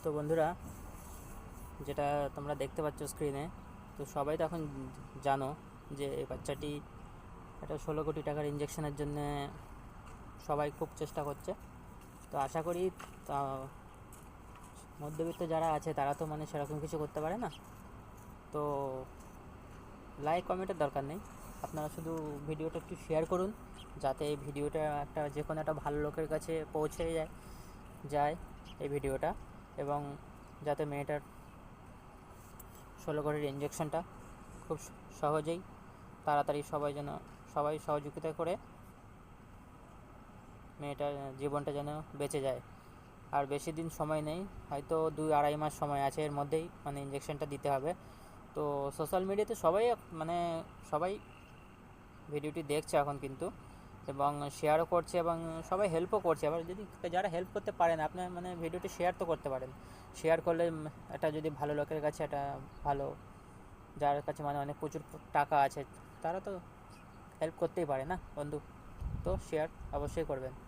তো বন্ধুরা, যেটা তোমরা দেখতে পাচ্ছ স্ক্রিনে, তো সবাই তো এখন জানো যে এই বাচ্চাটি একটা 16 কোটি টাকার ইঞ্জেকশনের জন্য সবাই খুব চেষ্টা করছে। তো আশা করি তা মধ্যবিত্ত যারা আছে তারা তো মানে সেরকম কিছু করতে পারে না। তো লাইক কমেন্টের দরকার নেই, আপনারা শুধু ভিডিওটা একটু শেয়ার করুন, যাতে এই ভিডিওটা যে কোনো একটা ভালো লোকের কাছে পৌঁছে যায় এই ভিডিওটা, এবং যাতে মেয়েটার 16 কোটির ইঞ্জেকশনটা খুব সহজেই তাড়াতাড়ি সবাই সহযোগিতা করে মেয়েটার জীবনটা যেন বেঁচে যায়। আর বেশি দিন সময় নেই, হয়তো 2-2.5 মাস সময় আছে, এর মধ্যেই মানে ইঞ্জেকশনটা দিতে হবে। তো সোশ্যাল মিডিয়াতে সবাই ভিডিওটি দেখছে এখন কিন্তু, এবং শেয়ারও করছে এবং সবাই হেল্পও করছে। আবার যদি যারা হেল্প করতে পারেন, আপনার মানে ভিডিওটি শেয়ার তো করতে পারেন। শেয়ার করলে একটা যদি ভালো লোকের কাছে, একটা ভালো যার কাছে মানে অনেক প্রচুর টাকা আছে, তারা তো হেল্প করতেই পারে না বন্ধু। তো শেয়ার অবশ্যই করবেন।